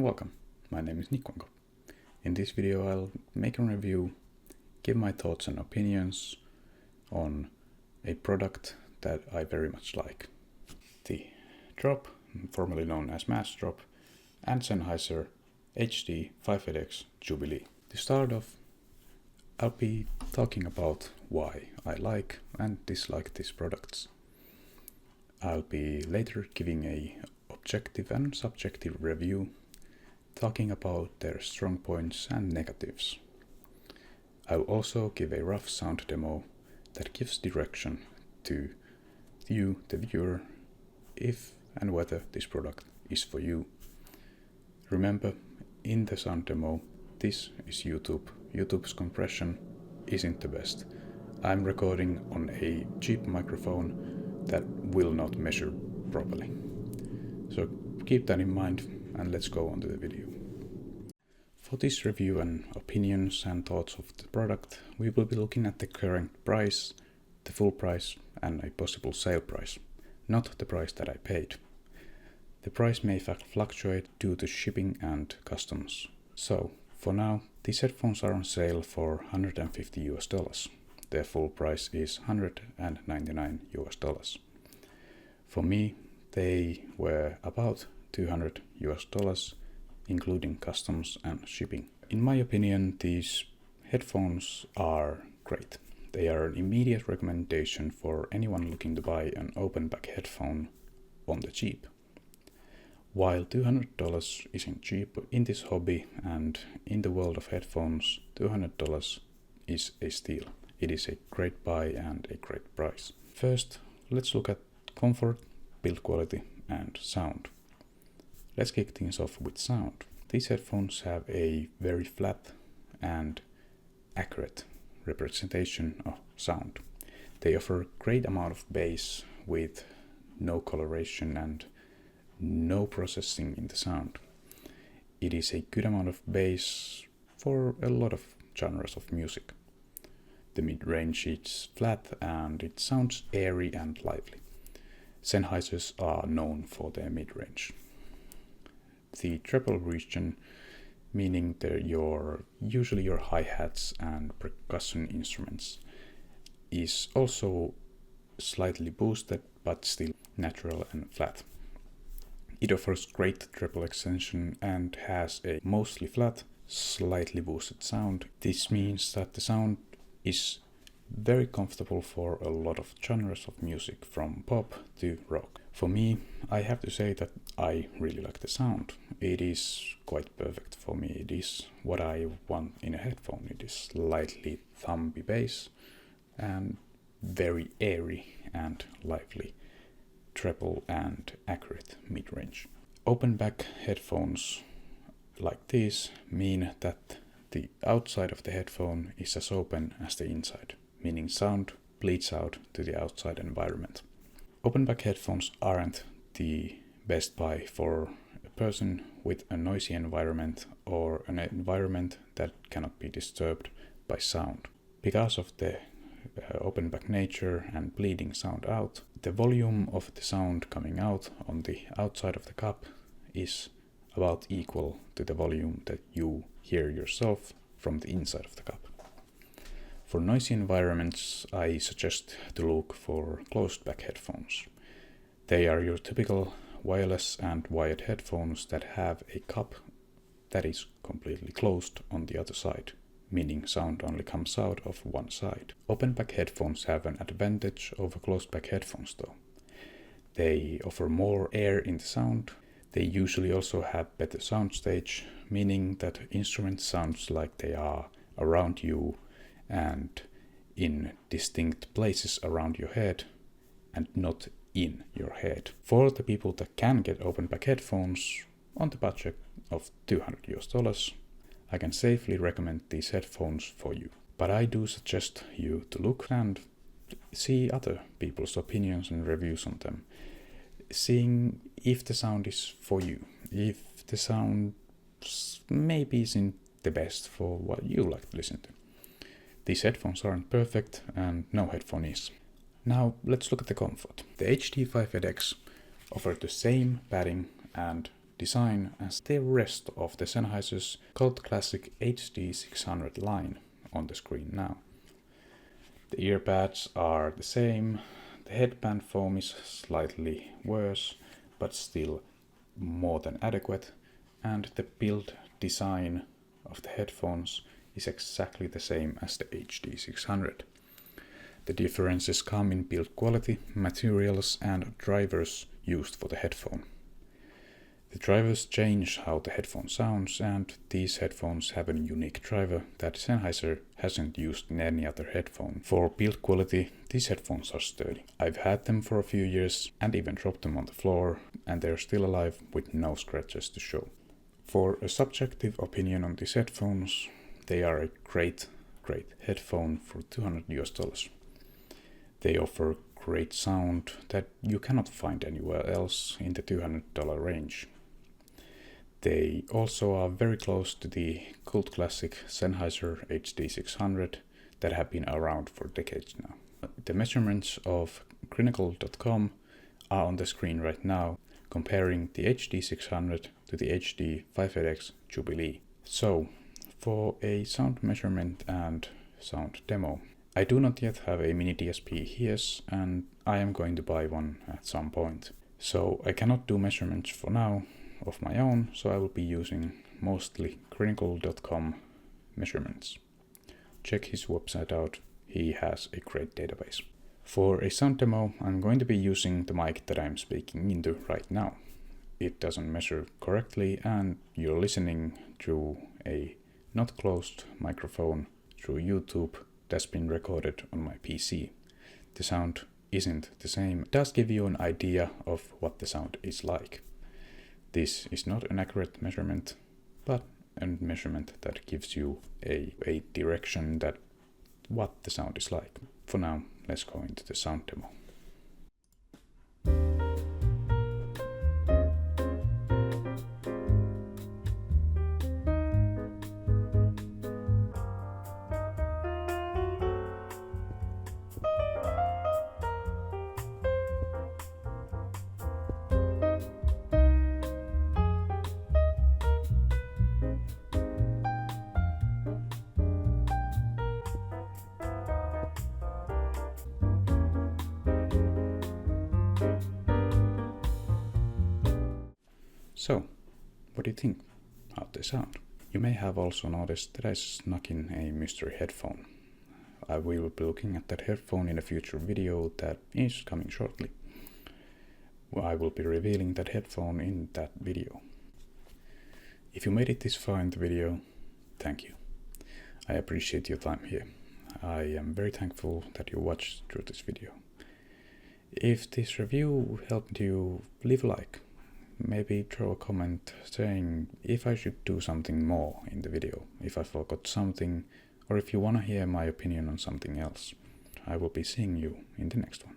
welcome. My name is Nikwenkop. In this video I'll make a review, give my thoughts and opinions on a product that I very much like. The Drop, formerly known as Massdrop, and Sennheiser HD58X Jubilee. To start off, I'll be talking about why I like and dislike these products. I'll be later giving a objective and subjective review, talking about their strong points and negatives. I'll also give a rough sound demo that gives direction to you, the viewer, if and whether this product is for you. Remember, in the sound demo, this is YouTube. YouTube's compression isn't the best. I'm recording on a cheap microphone that will not measure properly. So keep that in mind and let's go on to the video. For this review and opinions and thoughts of the product, we will be looking at the current price, the full price and a possible sale price, not the price that I paid. The price may fluctuate due to shipping and customs. So for now, these headphones are on sale for $150. Their full price is $199. For me, they were about $200, including customs and shipping. In my opinion, these headphones are great. They are an immediate recommendation for anyone looking to buy an open back headphone on the cheap. While $200 isn't cheap in this hobby and in the world of headphones, $200 is a steal. It is a great buy and a great price. First, let's look at comfort, build quality and sound. Let's kick things off with sound. These headphones have a very flat and accurate representation of sound. They offer a great amount of bass with no coloration and no processing in the sound. It is a good amount of bass for a lot of genres of music. The mid-range is flat and it sounds airy and lively. Sennheisers are known for their mid-range. The treble region, meaning usually your hi-hats and percussion instruments, is also slightly boosted but still natural and flat. It offers great treble extension and has a mostly flat, slightly boosted sound. This means that the sound is very comfortable for a lot of genres of music, from pop to rock. For me, I have to say that I really like the sound. It is quite perfect for me. It is what I want in a headphone. It is slightly thumpy bass and very airy and lively treble and accurate mid-range. Open back headphones like these mean that the outside of the headphone is as open as the inside, meaning sound bleeds out to the outside environment. Open back headphones aren't the best buy for a person with a noisy environment or an environment that cannot be disturbed by sound. Because of the open back nature and bleeding sound out, the volume of the sound coming out on the outside of the cup is about equal to the volume that you hear yourself from the inside of the cup. For noisy environments, I suggest to look for closed back headphones. They are your typical wireless and wired headphones that have a cup that is completely closed on the other side, meaning sound only comes out of one side. Open back headphones have an advantage over closed back headphones though. They offer more air in the sound. They usually also have better soundstage, meaning that instruments sounds like they are around you and in distinct places around your head and not in your head. For the people that can get open back headphones on the budget of $200, I can safely recommend these headphones for you. But I do suggest you to look and see other people's opinions and reviews on them, seeing if the sound is for you, if the sound maybe isn't the best for what you like to listen to. These headphones aren't perfect and no headphone is. Now let's look at the comfort. The HD58X offer the same padding and design as the rest of the Sennheiser's cult classic HD600 line on the screen now. The earpads are the same, the headband foam is slightly worse, but still more than adequate, and the build design of the headphones is exactly the same as the HD600. The differences come in build quality, materials and drivers used for the headphone. The drivers change how the headphone sounds, and these headphones have a unique driver that Sennheiser hasn't used in any other headphone. For build quality, these headphones are sturdy. I've had them for a few years and even dropped them on the floor, and they're still alive with no scratches to show. For a subjective opinion on these headphones, they are a great headphone for $200. They offer great sound that you cannot find anywhere else in the $200 range. They also are very close to the cult classic Sennheiser HD600 that have been around for decades now. The measurements of Nikwenkop are on the screen right now, comparing the HD600 to the HD58X Jubilee. So, for a sound measurement and sound demo, I do not yet have a mini DSP here, and I am going to buy one at some point. So I cannot do measurements for now of my own, so I will be using mostly Nikwenkop measurements. Check his website out, he has a great database. For a sound demo, I'm going to be using the mic that I'm speaking into right now. It doesn't measure correctly, and you're listening through a not closed microphone through YouTube that's been recorded on my PC. The sound isn't the same. It does give you an idea of what the sound is like. This is not an accurate measurement, but a measurement that gives you a direction that what the sound is like. For now, let's go into the sound demo. So, what do you think? How'd they sound? You may have also noticed that I snuck in a mystery headphone. I will be looking at that headphone in a future video that is coming shortly. I will be revealing that headphone in that video. If you made it this far in the video, thank you. I appreciate your time here. I am very thankful that you watched through this video. If this review helped you, leave a like. Maybe throw a comment saying if I should do something more in the video, if I forgot something, or if you want to hear my opinion on something else. I will be seeing you in the next one.